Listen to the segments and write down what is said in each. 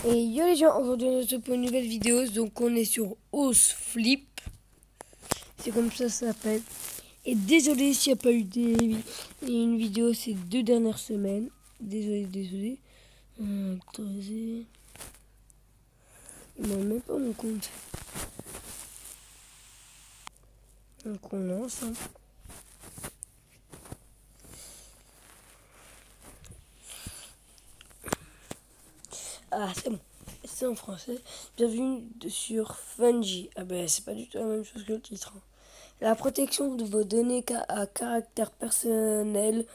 Et yo les gens, aujourd'hui on se retrouve pour une nouvelle vidéo. Donc on est sur House Flip. C'est comme ça s'appelle. Et désolé s'il n'y a pas eu une vidéo ces 2 dernières semaines. Désolé. Attendez. Il m'a même pas mon compte. Donc on lance. Ah c'est bon. C'est en français. Bienvenue sur Fungi. Ah ben c'est pas du tout la même chose que le titre. La protection de vos données à caractère personnel.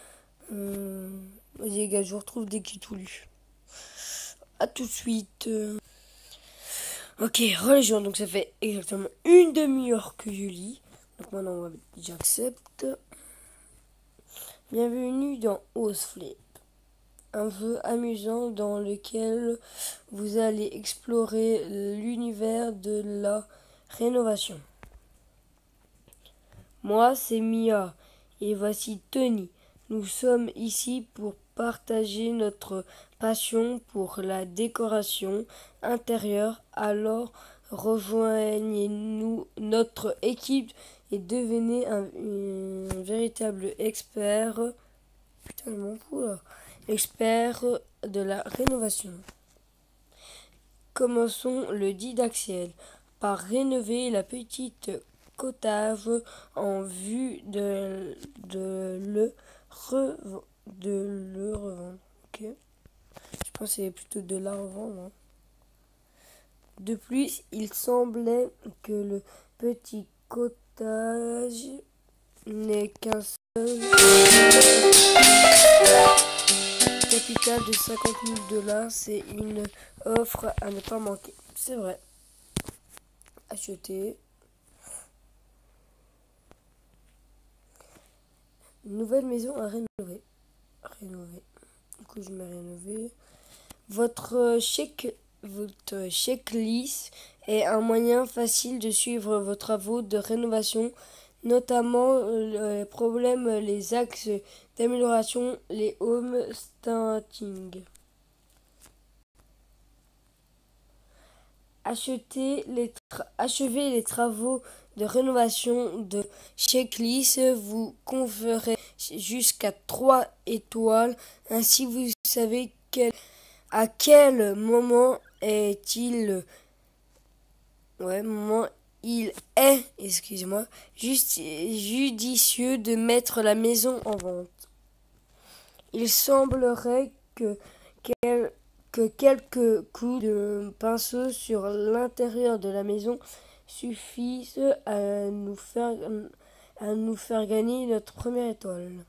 Vas-y les gars, je vous retrouve dès qu'il est tout lu. A tout de suite. Ok, religion. Donc ça fait exactement une demi-heure que je lis. Donc maintenant on va mettre j'accepte. Bienvenue dans House Flip. Un jeu amusant dans lequel vous allez explorer l'univers de la rénovation. Moi, c'est Mia et voici Tony. Nous sommes ici pour partager notre passion pour la décoration intérieure. Alors, rejoignez-nous notre équipe et devenez un véritable expert. Putain, je m'en fous là. Expert de la rénovation. Commençons le didacticiel par rénover la petite cottage en vue de le revendre. Ok. Je pense que c'est plutôt de la revendre. Hein. De plus, il semblait que le petit cottage n'est qu'un seul capital de 50 000 $. C'est une offre à ne pas manquer. C'est vrai. Acheter. Une nouvelle maison à rénover. Du coup, je mets rénover. Votre checklist est un moyen facile de suivre vos travaux de rénovation, notamment les problèmes, les axes d'amélioration, les home staging. Achevez les travaux de rénovation de checklist. Vous conférez jusqu'à 3 étoiles. Ainsi, vous savez à quel moment il est, excusez-moi, judicieux de mettre la maison en vente. Il semblerait que quelques coups de pinceau sur l'intérieur de la maison suffisent à nous faire gagner notre première étoile.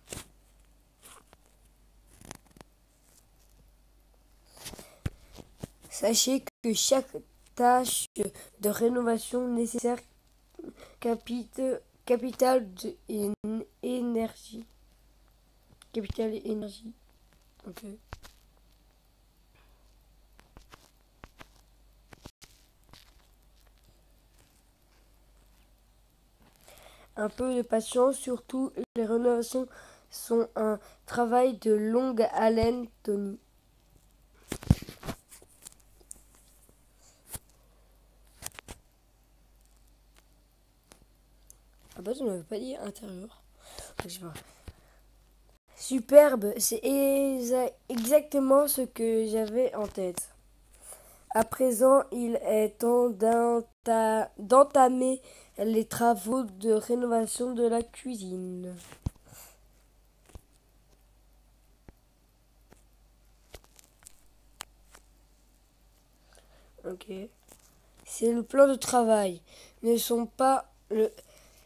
Sachez que chaque tâche de rénovation nécessaire capital et énergie. Capital et énergie. Ok. Un peu de patience, surtout les rénovations sont un travail de longue haleine, Tony. Ah bah, je ne m'avais pas dit intérieur. Je sais pas. Superbe, c'est exactement ce que j'avais en tête. À présent, il est temps d'entamer les travaux de rénovation de la cuisine. Ok. C'est le plan de travail.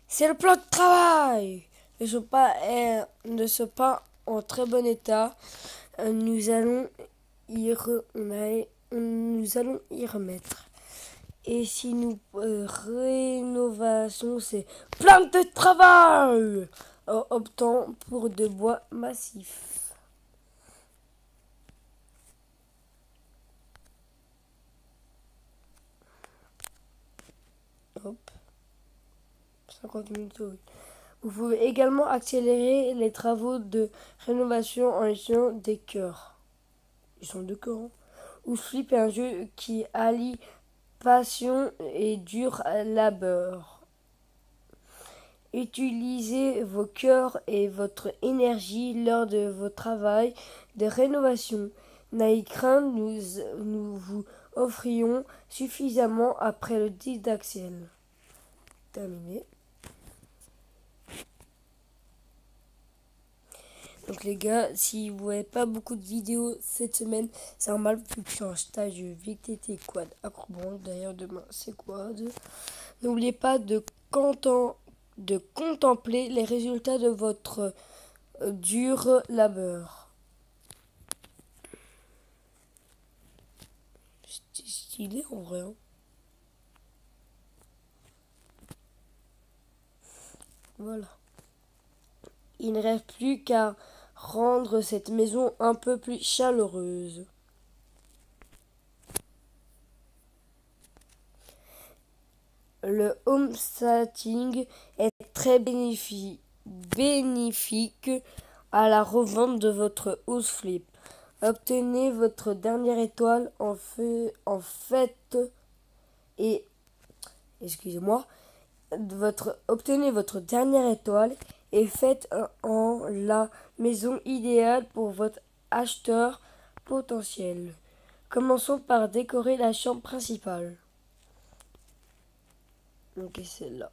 C'est le plan de travail. Ne sont pas en très bon état. Nous allons y remettre. Et si nous rénovation, c'est plan de travail. Optant pour de bois massif. Hop. 50 minutes, oui. Vous pouvez également accélérer les travaux de rénovation en utilisant des cœurs. Ils sont de cœurs. Hein. Ouzflip est un jeu qui allie passion et dur labeur. Utilisez vos cœurs et votre énergie lors de vos travaux de rénovation. N'ayez crainte, nous vous offrions suffisamment après le disque d'Axel. Terminé. Donc les gars, si vous voyez pas beaucoup de vidéos cette semaine, c'est normal vu que je suis en stage de VTT quad acrobranche. D'ailleurs demain c'est quad. N'oubliez pas de contempler les résultats de votre dur labeur. C'est stylé en vrai. Hein. Voilà. Il ne reste plus qu'à rendre cette maison un peu plus chaleureuse. Le homesteading est très bénéfique à la revente de votre Ouzflip. Obtenez votre dernière étoile obtenez votre dernière étoile et faites en la maison idéale pour votre acheteur potentiel. Commençons par décorer la chambre principale. Ok, c'est là.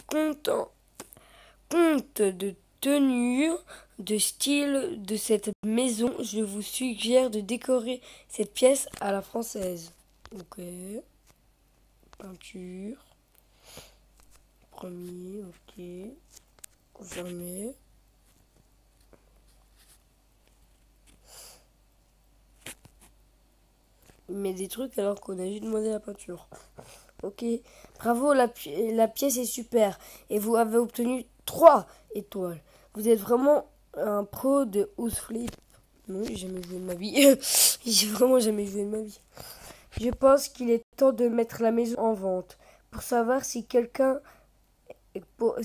Compte de tenue de style de cette maison, je vous suggère de décorer cette pièce à la française. Ok. Peinture. Premier, ok. Confirmé. Il met des trucs alors qu'on a juste demandé la peinture. Ok. Bravo, la pièce est super. Et vous avez obtenu 3 étoiles. Vous êtes vraiment un pro de Ouzflip. Non, j'ai jamais joué de ma vie. J'ai vraiment jamais joué de ma vie. Je pense qu'il est temps de mettre la maison en vente. Pour savoir si quelqu'un pour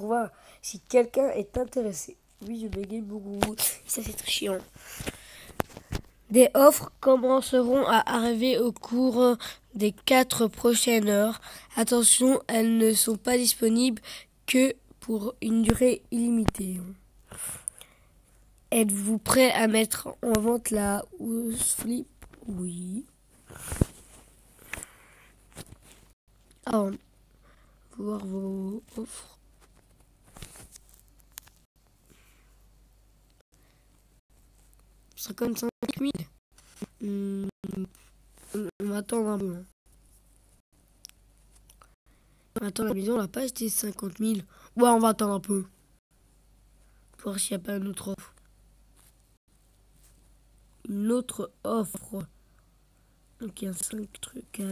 voir si quelqu'un est intéressé. Oui, je bégaye beaucoup. Ça c'est très chiant. Des offres commenceront à arriver au cours des 4 prochaines heures. Attention, elles ne sont pas disponibles que pour une durée illimitée. Êtes-vous prêt à mettre en vente la Ouzflip? Oui. Alors, voir vos offres. $55 000. On va attendre un peu. Attends, la maison, on l'a pas acheté 50 000. Ouais, on va attendre un peu. Pour voir s'il n'y a pas une autre offre. Une autre offre. Donc il y a 5 trucs à...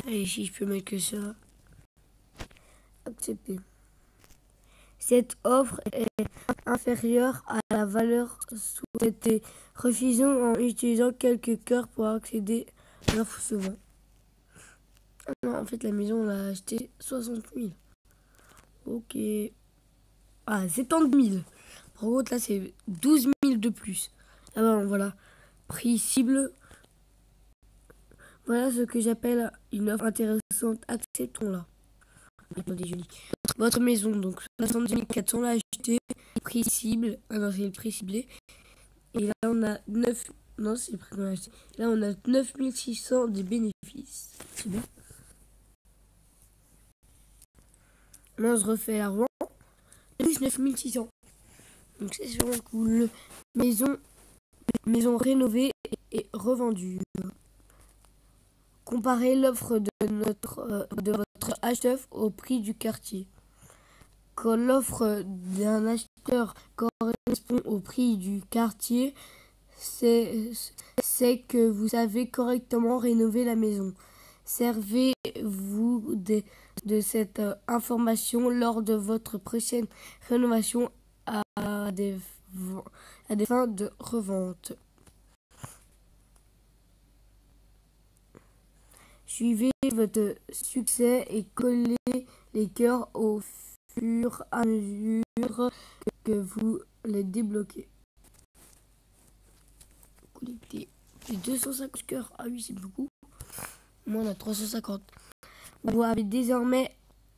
Allez, si je peux mettre que ça. Accepter. Cette offre est inférieure à la valeur souhaitée. Refusons en utilisant quelques cœurs pour accéder à l'offre suivante. Ah non, en fait, la maison, on l'a acheté 60 000. Ok. Ah, 70 000. Par contre, là, c'est 12 000 de plus. Ah ben, voilà. Prix cible. Voilà ce que j'appelle une offre intéressante. Acceptons-la. Attendez, je lis. Votre maison, donc 70 400, l'a acheté. Prix cible. Ah non, c'est le prix ciblé. Et là, on a 9... Non, c'est le prix qu'on a acheté. Là, on a 9 600 de bénéfices. C'est bien. Là, je refais la revente. Plus 9 600. Donc, c'est vraiment cool. Maison rénovée et revendue. Comparez l'offre de votre acheteur au prix du quartier. Quand l'offre d'un acheteur correspond au prix du quartier, c'est que vous avez correctement rénové la maison. Servez-vous de cette information lors de votre prochaine rénovation à des à des fins de revente. Suivez votre succès et collez les cœurs au fur et à mesure que vous les débloquez. Collectez les 250 cœurs. Ah oui, c'est beaucoup. Moi, on a 350. Vous avez désormais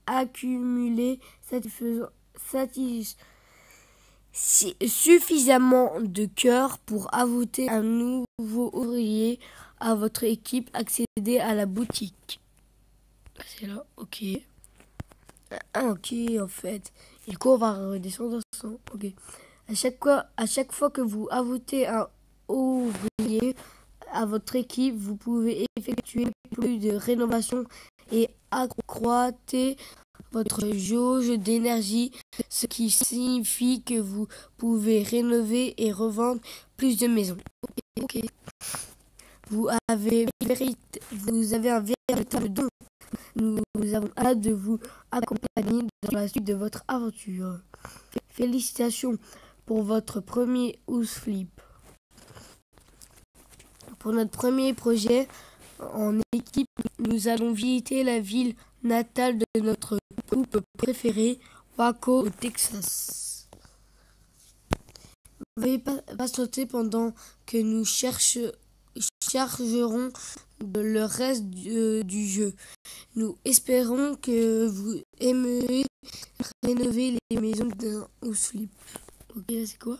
accumulé suffisamment de cœurs pour ajouter un nouveau ouvrier à votre équipe. Accéder à la boutique. C'est là, ok. Ah, ok, en fait. Et du coup, on va redescendre à 100. Ok. À chaque fois que vous ajoutez un ouvrier à votre équipe, vous pouvez effectuer plus de rénovations et accroître votre jauge d'énergie, ce qui signifie que vous pouvez rénover et revendre plus de maisons. Ok. Vous avez un véritable don. Nous avons hâte de vous accompagner dans la suite de votre aventure. Félicitations pour votre premier house flip. Pour notre premier projet en équipe, nous allons visiter la ville natale de notre couple préféré, Waco, au Texas. Veuillez patienter pendant que nous chargerons le reste du jeu. Nous espérons que vous aimerez rénover les maisons d'un house flip. Ok, là c'est quoi?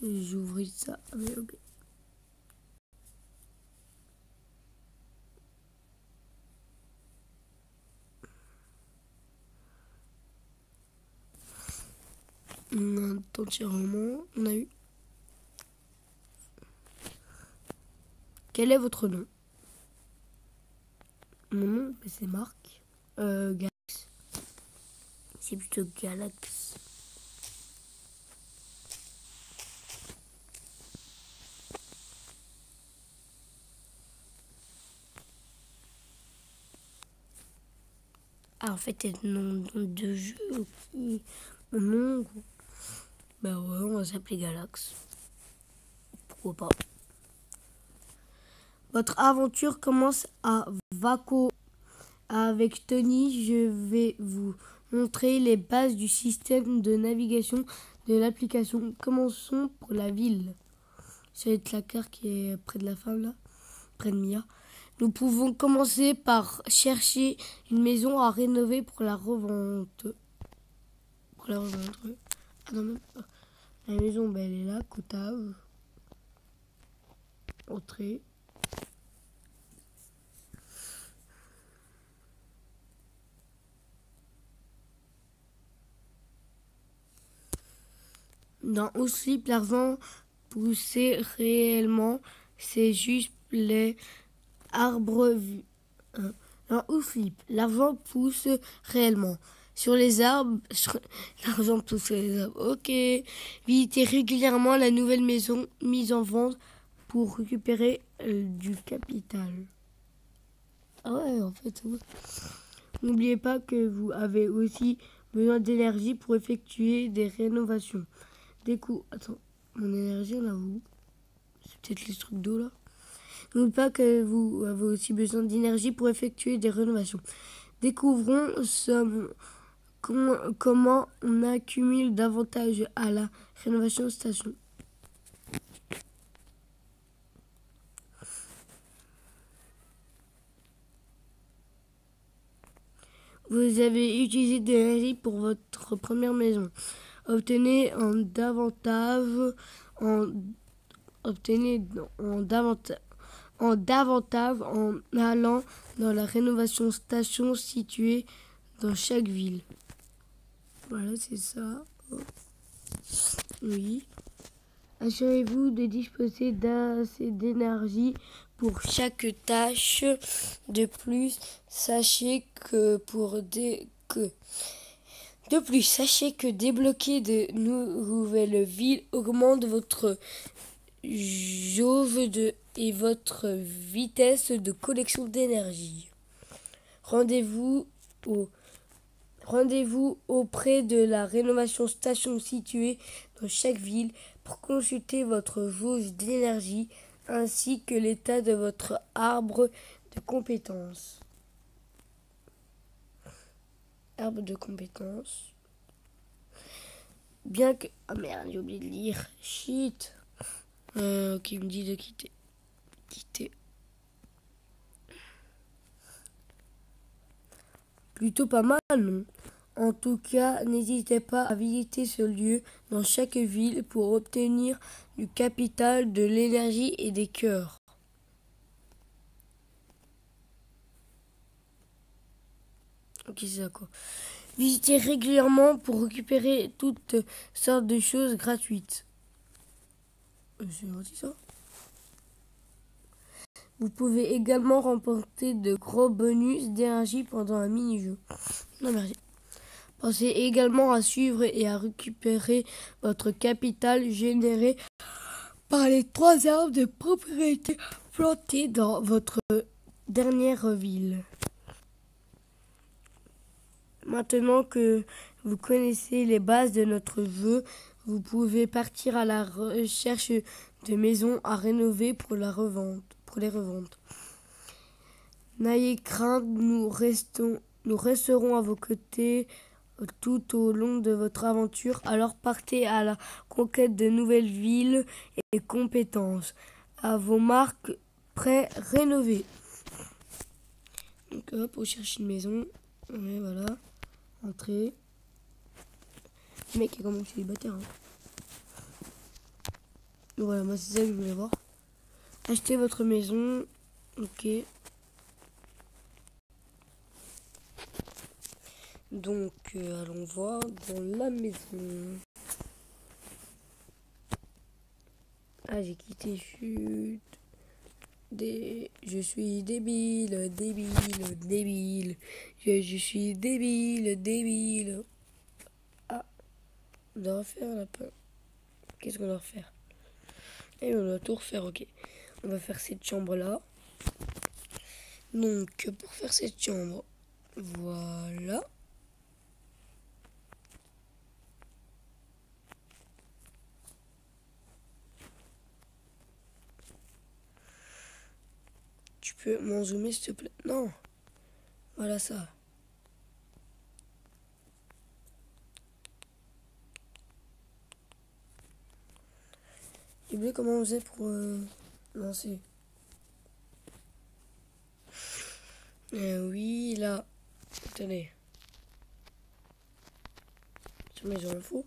J'ouvre ça. Mais ok. On a un entièrement. On a eu. Quel est votre nom? Mon nom, c'est Marc. Galax. C'est plutôt Galax. Ah, en fait, c'est le nom de jeu. Okay. Mon nom. Bah ouais, on va s'appeler Galax. Pourquoi pas. Votre aventure commence à Waco. Avec Tony, je vais vous montrer les bases du système de navigation de l'application. Commençons pour la ville. C'est la carte qui est près de la femme là, près de Mia. Nous pouvons commencer par chercher une maison à rénover pour la revente. Pour la revente. Ah non, même pas. La maison, ben, elle est là, Cotave. Entrée. Dans aussi l'argent poussé réellement, c'est juste les arbres. Dans Ouflip, l'argent pousse réellement. Sur les arbres, l'argent pousse sur les arbres. Ok. Visitez régulièrement la nouvelle maison mise en vente pour récupérer du capital. Ah ouais, en fait, ouais. N'oubliez pas que vous avez aussi besoin d'énergie pour effectuer des rénovations. Attends, mon énergie, on a où? C'est peut-être les trucs d'eau là. N'oubliez pas que vous avez aussi besoin d'énergie pour effectuer des rénovations. Découvrons comment on accumule davantage à la rénovation station. Vous avez utilisé de l'énergie pour votre première maison. Obtenez davantage en allant dans la rénovation station située dans chaque ville. Voilà, c'est ça. Oui. Assurez-vous de disposer d'assez d'énergie pour chaque tâche. De plus, sachez que débloquer de nouvelles villes augmente votre jauge et votre vitesse de collection d'énergie. Rendez-vous auprès de la rénovation station située dans chaque ville. pour consulter votre jauge d'énergie ainsi que l'état de votre arbre de compétences. Arbre de compétences. Bien que... Ah merde, j'ai oublié de lire. Shit. Qui me dit de quitter. Quitter. Plutôt pas mal, non? En tout cas, n'hésitez pas à visiter ce lieu dans chaque ville pour obtenir du capital, de l'énergie et des cœurs. Ok, c'est ça quoi. Visitez régulièrement pour récupérer toutes sortes de choses gratuites. C'est gentil ça. Vous pouvez également remporter de gros bonus d'énergie pendant un mini-jeu. Non merci. Pensez également à suivre et à récupérer votre capital généré par les 3 arbres de propriété plantés dans votre dernière ville. Maintenant que vous connaissez les bases de notre jeu, vous pouvez partir à la recherche de maisons à rénover pour les reventes. N'ayez crainte, nous resterons à vos côtés tout au long de votre aventure. Alors partez à la conquête de nouvelles villes et compétences. À vos marques, prêts, rénovés. Donc hop, on cherche une maison. Et voilà. Entrée. Le mec est comme un célibataire. Hein. Voilà, moi c'est ça que je voulais voir. Achetez votre maison. Ok. Donc, allons voir dans la maison. Ah, j'ai quitté chute. Je suis débile. Je suis débile. Ah, on doit refaire la peur. Qu'est-ce qu'on doit refaire? Et on doit tout refaire, ok. On va faire cette chambre-là. Donc, pour faire cette chambre, voilà. Tu peux m'en zoomer, s'il te plaît? Non. Voilà ça. J'ai oublié comment on faisait pour lancer. Oui, là. Attendez. Sur mes infos.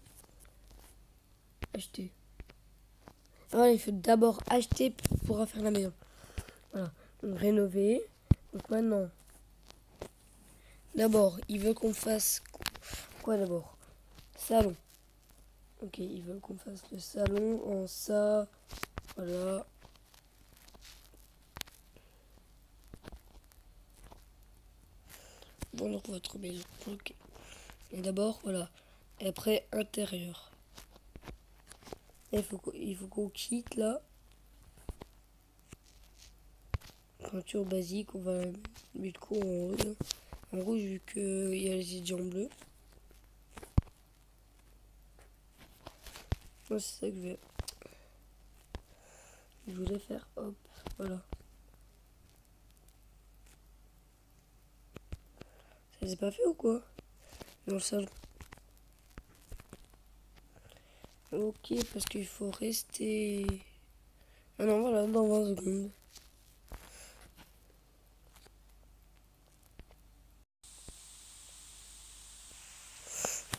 Acheter. Voilà, il faut d'abord acheter pour pouvoir faire la maison. Voilà. Donc, rénover. Donc maintenant. D'abord, ils veulent qu'on fasse quoi d'abord? Salon. Ok, ils veulent qu'on fasse le salon en ça. Voilà. Vendre votre maison. Ok. Et d'abord, voilà. Et après, intérieur. Il faut qu'on quitte là. Peinture basique, on va mettre quoi en rouge. En rouge, vu qu'il y a les étudiants bleus. Moi, c'est ça que je voulais faire. Hop, voilà. Ça s'est pas fait ou quoi? Dans le salon. Ok, parce qu'il faut rester... Ah non, voilà, dans 20 secondes.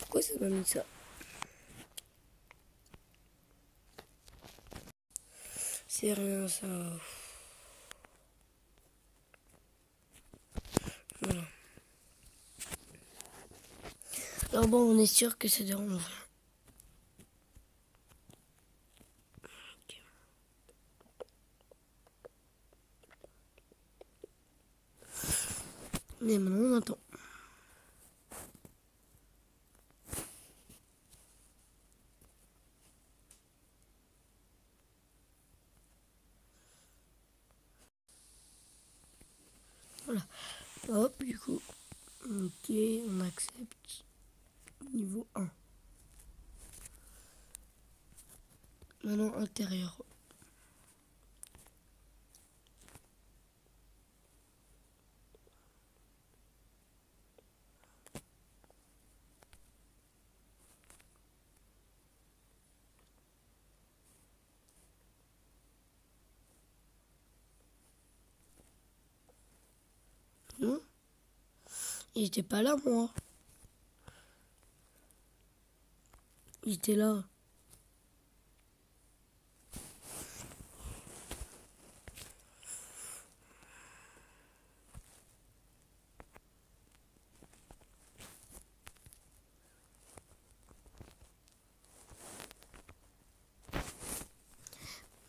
Pourquoi ça m'a mis ça? C'est rien, ça. Voilà. Alors bon, on est sûr que ça dérange rien. Okay. Mais maintenant, on attend. Voilà. Hop, du coup. Ok, on accepte. Niveau 1. Maintenant, intérieur. Non, il était pas là, moi. Il était là.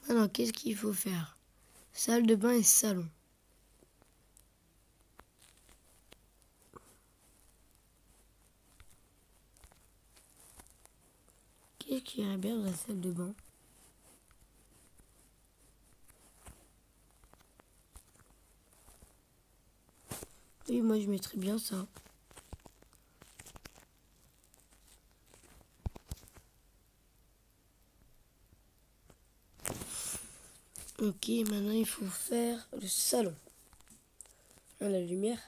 Maintenant, qu'est-ce qu'il faut faire? Salle de bain et salon. Qu'est-ce qui irait bien dans la salle de bain? Oui, moi je mettrais bien ça. Ok, maintenant il faut faire le salon. Ah, la lumière.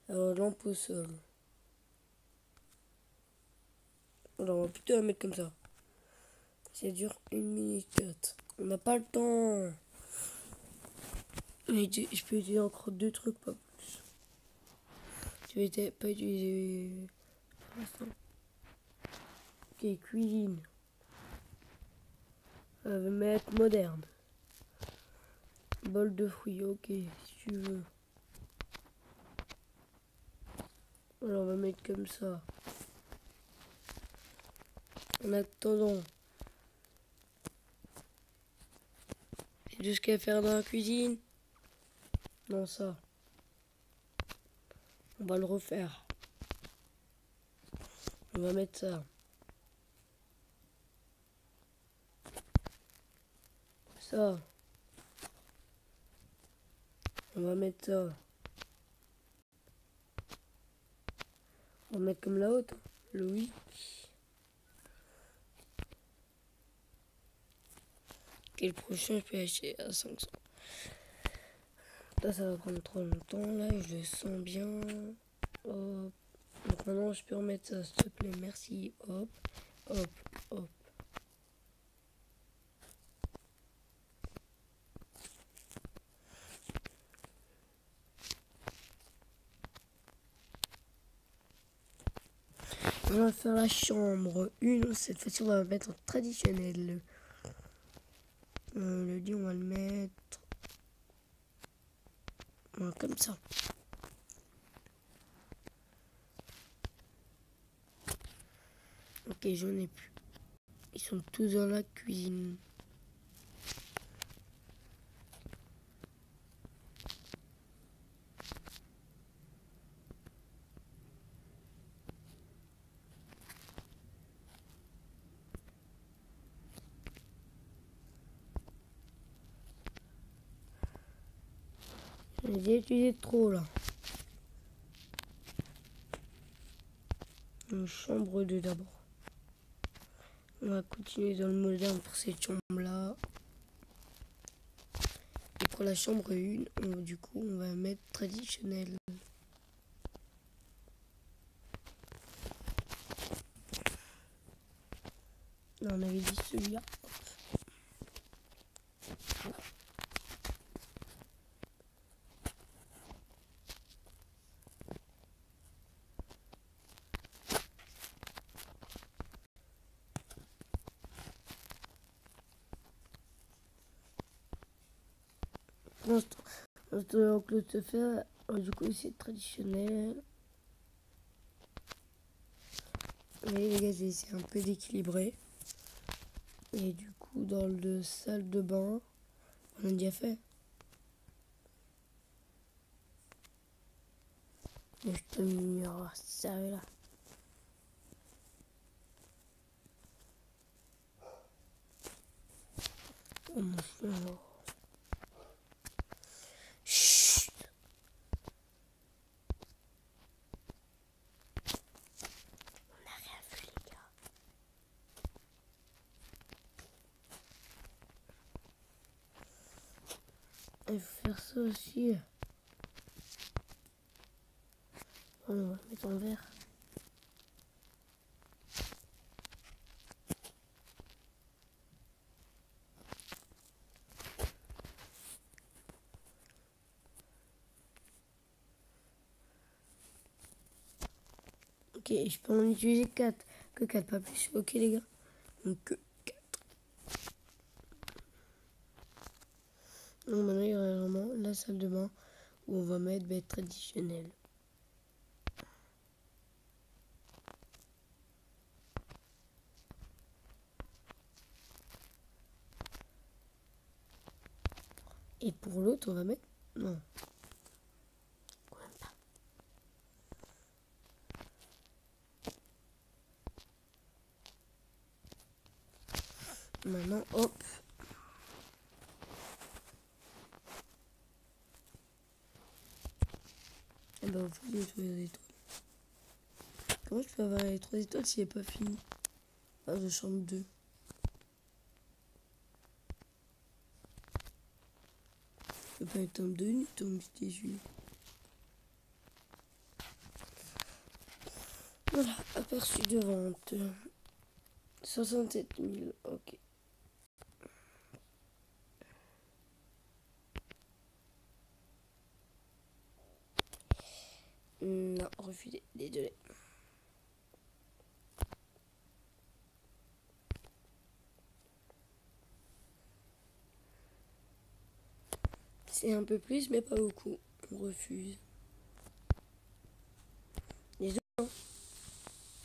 Alors, lampe au sol. Alors, on va plutôt la mettre comme ça. Ça dure 1 minute 4. On n'a pas le temps. Mais je peux utiliser encore 2 trucs, pas plus. Je vais pas utiliser pour l'instant. Ok, cuisine. On va mettre moderne. Bol de fruits, ok, si tu veux. Alors on va mettre comme ça. En attendant. Il y a tout ce qu'il y a à faire dans la cuisine. Non, ça. On va le refaire. On va mettre ça. Ça. On va mettre ça. On va mettre comme la haute. Louis. Et le prochain, je peux acheter à 500. Ça va prendre trop longtemps. Là, je le sens bien. Hop. Donc maintenant, je peux remettre ça, s'il te plaît. Merci. Hop. Hop. Hop. On va faire la chambre 1. Cette fois-ci, on va la mettre en traditionnel. Le lit, on va le mettre comme ça. Ok, j'en ai plus. Ils sont tous dans la cuisine. J'ai utilisé trop là. Une chambre 2 d'abord. On va continuer dans le moderne pour cette chambre là. Et pour la chambre 1, du coup, on va mettre traditionnel. Là, on avait dit celui-là. Pour l'instant, Claude se fait. Du coup, c'est traditionnel. Et les gars, j'ai essayé un peu d'équilibrer. Et du coup, dans le salle de bain, on a déjà fait. Et je te mets ça là. Oh mon frère. Chut. On n'a rien vu les gars. Il faut faire ça aussi. On va le mettre en vert. Ok, je peux en utiliser 4. Que 4, pas plus. Ok les gars. Donc que 4. Donc maintenant il y aura vraiment la salle de bain où on va mettre bête traditionnelle. Et pour l'autre on va mettre... Non. Quand même pas. Maintenant hop. Et ben on fait les 3 étoiles. Comment je peux avoir les 3 étoiles s'il n'est pas fini? Ah, je change 2. Je peux pas être en 2 ni tombe 18. Voilà, aperçu de vente. 67 000, ok. Non, refusé, désolé. C'est un peu plus, mais pas beaucoup. On refuse. Désolé.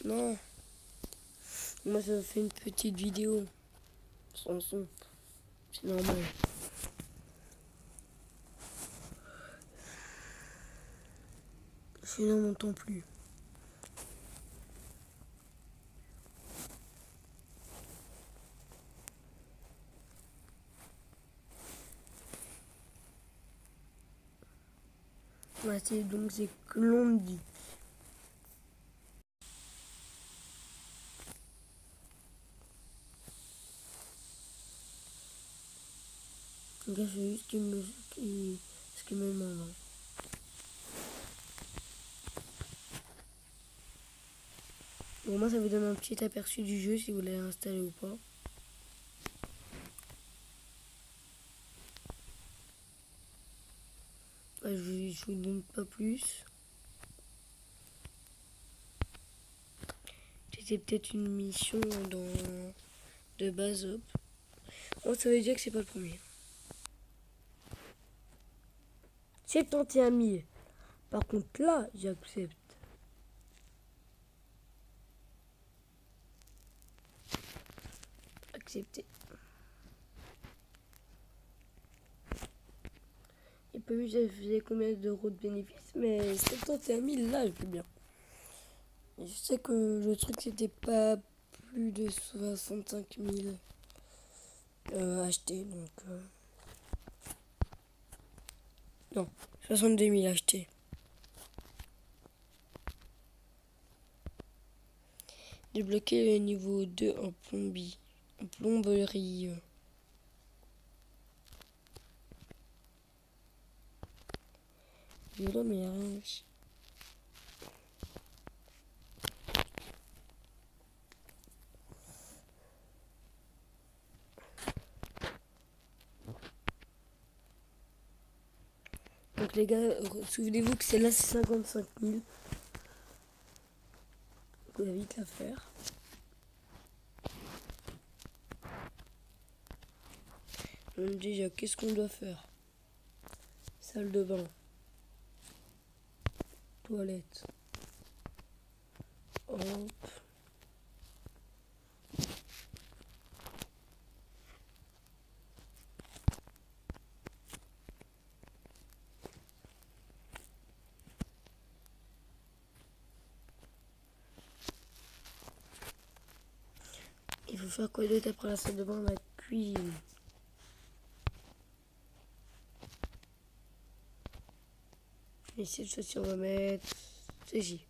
Non. Moi, ça fait une petite vidéo. Sans son. C'est normal. Sinon, on m'entend plus. Ouais, donc c'est Clondi. Donc là, c'est juste ce qu'il me demande. Bon, moi, ça vous donne un petit aperçu du jeu si vous l'avez installé ou pas. Ouais, je vous donne pas plus. C'était peut-être une mission de base up. Bon, ça veut dire que c'est pas le premier. 71 000. Par contre, là, j'accepte. Accepter. Et pas vu, ça faisait combien d'euros de bénéfices, mais 71 000, là, je peux bien. Et je sais que le truc, c'était pas plus de 65 000 achetés, donc... Non, 62 000 achetés. Débloquer le niveau 2 en plomberie. En plomberie. Violon, mais il n'y a rien aussi. Donc les gars, souvenez-vous que celle-là c'est 55 000. On va vite la faire. Donc déjà, qu'est-ce qu'on doit faire? Salle de bain. Toilette. Hop. Il faut faire quoi d'autre après la salle de bain? La cuisine. Et cette fois-ci, on va mettre ceci.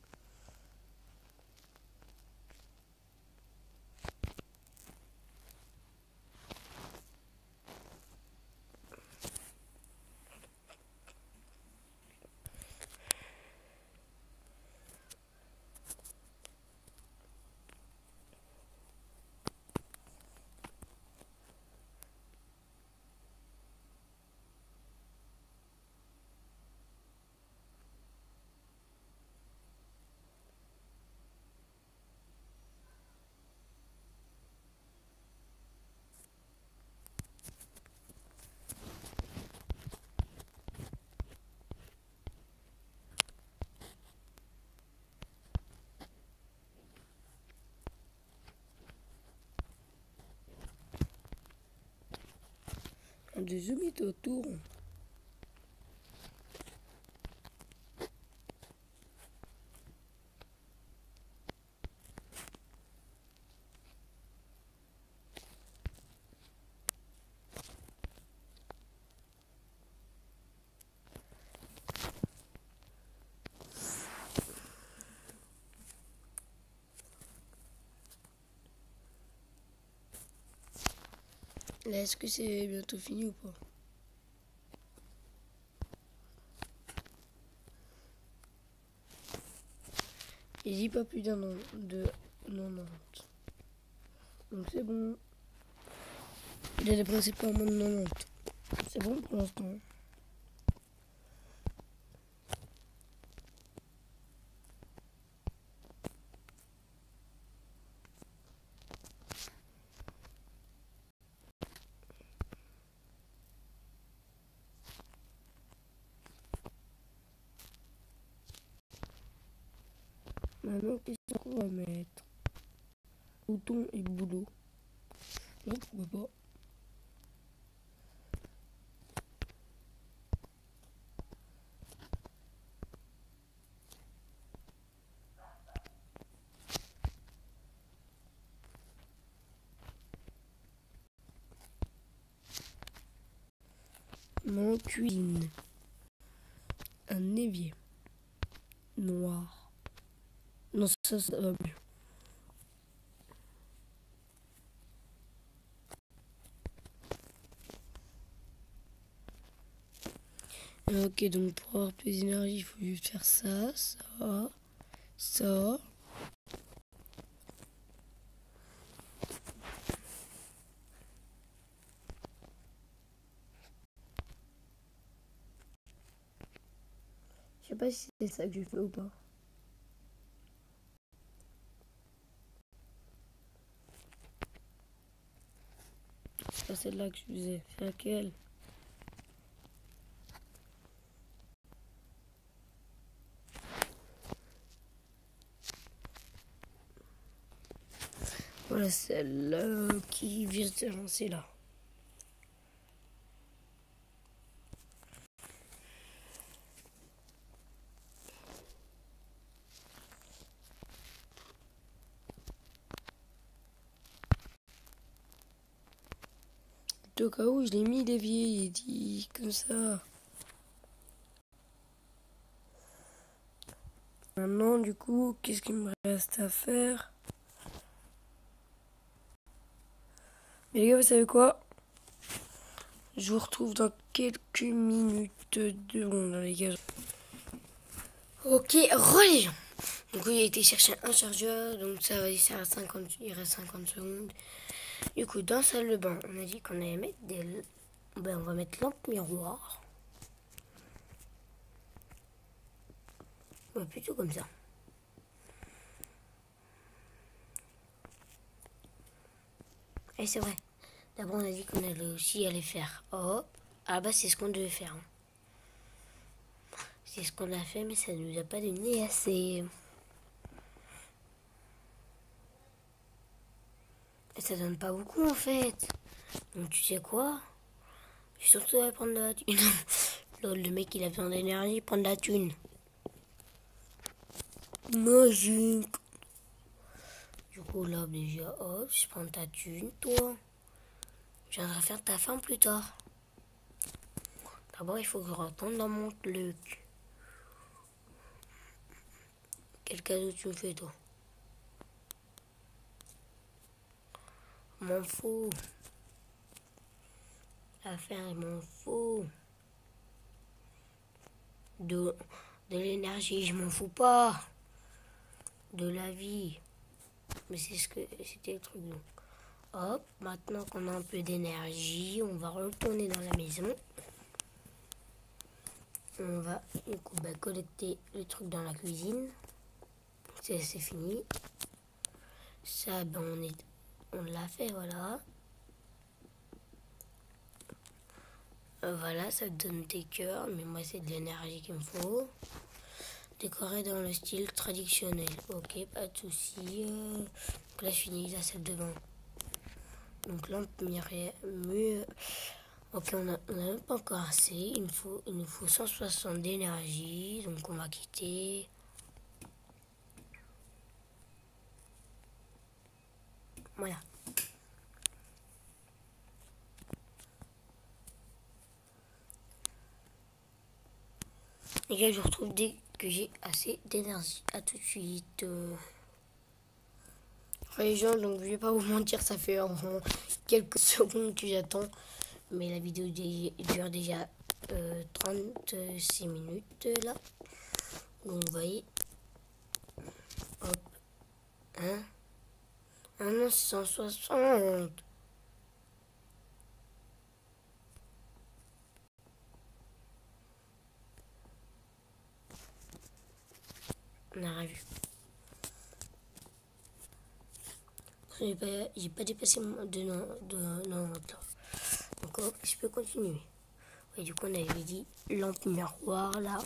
Un de zoomer autour. Là, est-ce que c'est bientôt fini ou pas? Il dit pas plus d'un an de 90. Donc c'est bon. Il a dépensé pas moins de 90. C'est bon pour l'instant. Maintenant, qu'est-ce qu'on va mettre? Bouton et boulot. Non, pourquoi pas. Maintenant, cuisine. Un évier. Noir. Non, ça va mieux. Ok, donc pour avoir plus d'énergie, il faut juste faire ça, ça, ça. Je sais pas si c'est ça que je fais ou pas. C'est pas celle-là que je faisais. C'est laquelle? Voilà, celle-là qui vient de se lancer là. Au cas où, je l'ai mis l'évier, il est dit comme ça. Maintenant, du coup, qu'est-ce qu'il me reste à faire? Mais les gars, vous savez quoi? Je vous retrouve dans quelques minutes de ronde, les gars. Ok, religion. Donc, il a été chercher un chargeur, donc ça va il reste 50 secondes. Du coup, dans la salle de bain, on a dit qu'on allait mettre on va mettre lampe miroir. Ouais, plutôt comme ça. Et c'est vrai. D'abord, on a dit qu'on allait aussi aller faire hop. Ah bah, c'est ce qu'on devait faire. C'est ce qu'on a fait, mais ça ne nous a pas donné assez. Et ça donne pas beaucoup, en fait. Donc, tu sais quoi? Je suis surtout à prendre de la thune. Le mec, il a besoin d'énergie, prendre de la thune. Magique. Du coup, là, déjà, hop, je prends ta thune, toi. Je viendrai faire ta fin plus tard. D'abord, il faut que je retourne dans mon truc. Quel cadeau tu me fais, toi? M'en fous. L'affaire, il m'en fout. De l'énergie, je m'en fous pas. De la vie. Mais c'est ce que c'était le truc. Donc. Hop, maintenant qu'on a un peu d'énergie, on va retourner dans la maison. On va du coup, collecter le truc dans la cuisine. C'est fini. Ça, on l'a fait, voilà. Voilà, ça te donne des cœurs, mais moi c'est de l'énergie qu'il me faut. Décorer dans le style traditionnel. Ok, pas de soucis. Donc là, je finis la salle de bain. Donc lampe Ok, on a même pas encore assez. Il nous faut 160 d'énergie. Donc on va quitter. Voilà. Les gars, je vous retrouve dès que j'ai assez d'énergie. À tout de suite. Les gens, donc je vais pas vous mentir, ça fait environ quelques secondes que j'attends. Mais la vidéo dure déjà 36 minutes là. Donc vous voyez. Hop. Hein. Ah non, c'est 160. On a revu. J'ai pas dépassé de 90 là. Donc hop, je peux continuer. Et du coup, on avait dit lampe miroir là.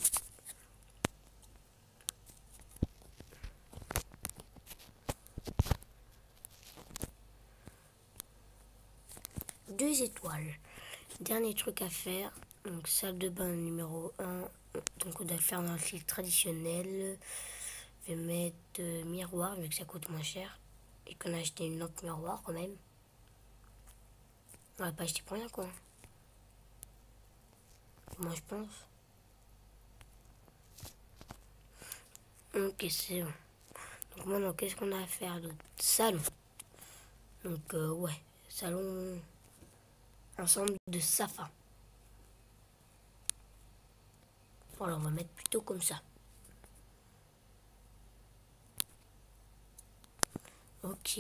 Deux étoiles. Dernier truc à faire. Donc salle de bain numéro 1. Donc on doit le faire dans le fil traditionnel. Je vais mettre miroir vu que ça coûte moins cher. Et qu'on a acheté une lampe miroir quand même. On va pas acheter pour rien quoi. Moi je pense. Ok, c'est bon. Donc maintenant, qu'est-ce qu'on a à faire d'autre? Salon. Donc ouais, salon ensemble de Safa. Voilà, on va mettre plutôt comme ça. Ok,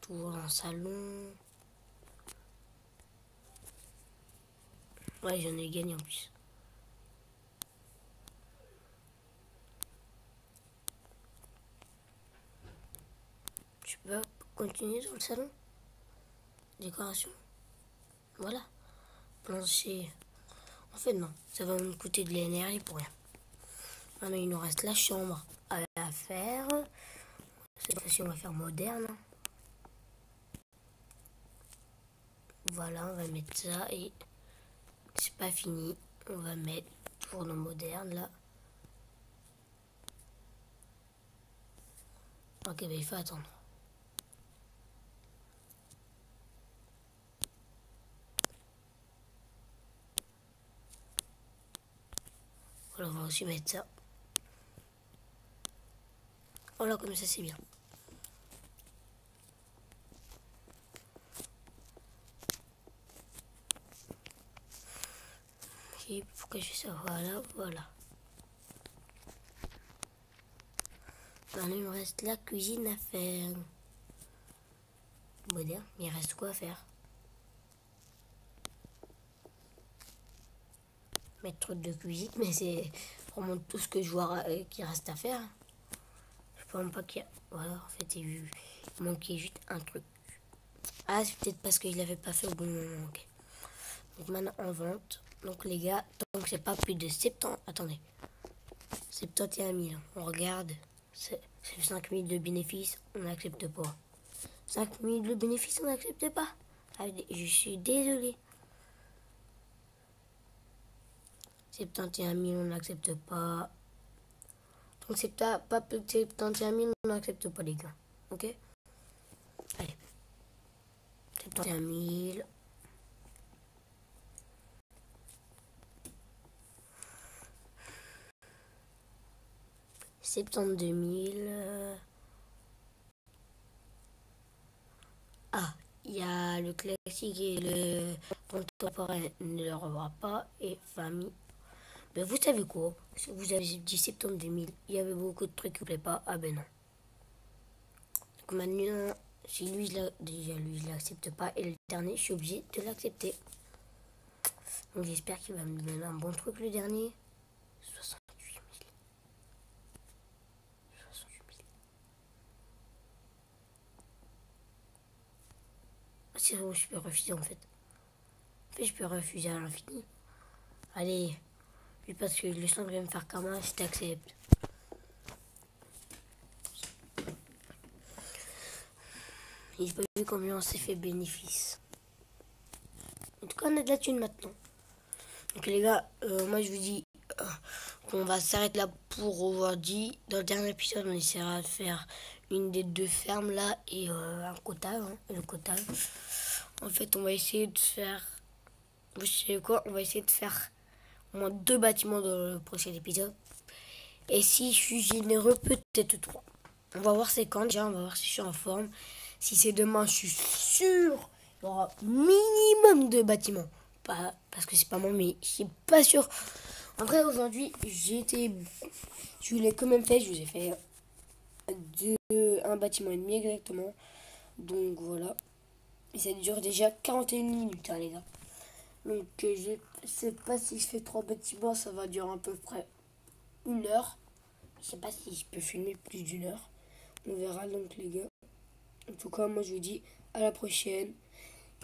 toujours un salon. Ouais, j'en ai gagné en plus. Je peux continuer dans le salon. Décoration. Voilà. Plancher. En fait, non. Ça va me coûter de l'énergie pour rien. Maintenant, il nous reste la chambre à faire. Cette fois-ci, on va faire moderne. Voilà, on va mettre ça et c'est pas fini. On va mettre fourneau moderne là. Ok, bah il faut attendre. Voilà, on va aussi mettre ça. Voilà, comme ça c'est bien. Ok, pourquoi je fais ça? Voilà, voilà. Maintenant, il me reste la cuisine à faire. Moderne, mais il reste quoi à faire? Mettre de cuisine, mais c'est vraiment tout ce que je vois qui reste à faire. Je pense même pas qu'il y a. Voilà, en fait, il manquait juste un truc. Ah, c'est peut-être parce qu'il l'avait pas fait au bon moment. Ok. Donc maintenant, en vente. Donc les gars, tant que c'est pas plus de 70. Attendez. 71 000. On regarde. C'est 5 000 de bénéfices. On n'accepte pas. 5 000 de bénéfices, on n'accepte pas. Je suis désolée. 71 000, on n'accepte pas. Donc c'est pas plus de 71 000, on n'accepte pas les gars. Ok? Allez. 71 000. Septante-deux mille. Ah, il y a le classique et le contemporain ne le revoit pas. Et famille. Mais vous savez quoi? Si vous avez dit 72 000, il y avait beaucoup de trucs qui ne plaît pas. Ah ben non. Donc maintenant, si lui, déjà lui, je l'accepte pas. Et le dernier, je suis obligé de l'accepter. Donc j'espère qu'il va me donner un bon truc le dernier. 68 000. 68 000. Ah, c'est bon, je peux refuser en fait. En fait, je peux refuser à l'infini. Allez, parce que le sang vient me faire karma, je t'accepte. J'ai pas vu combien on s'est fait bénéfice. En tout cas, on a de la thune maintenant. Donc les gars, moi je vous dis qu'on va s'arrêter là pour aujourd'hui. Dans le dernier épisode, on essaiera de faire une des 2 fermes là et un cottage. Le cottage. En fait, on va essayer de faire... Vous savez quoi? On va essayer de faire au moins 2 bâtiments dans le prochain épisode. Et si je suis généreux, peut-être 3. On va voir c'est quand déjà, on va voir si je suis en forme. Si c'est demain, je suis sûr il y aura minimum 2 bâtiments. Pas, parce que c'est pas moi, mais je suis pas sûr. En vrai, aujourd'hui, je vous l'ai quand même fait. Je vous ai fait un bâtiment et demi exactement. Donc voilà. Et ça dure déjà 41 minutes, hein, les gars. Donc je sais pas si je fais 3 bâtiments, ça va durer à peu près 1 heure. Je sais pas si je peux filmer plus d'1 heure. On verra donc les gars. En tout cas, moi je vous dis à la prochaine.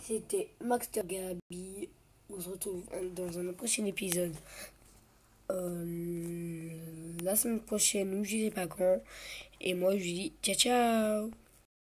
C'était Maxter Gabi. On se retrouve dans un prochain épisode. La semaine prochaine ou je sais pas quand. Et moi je vous dis ciao ciao.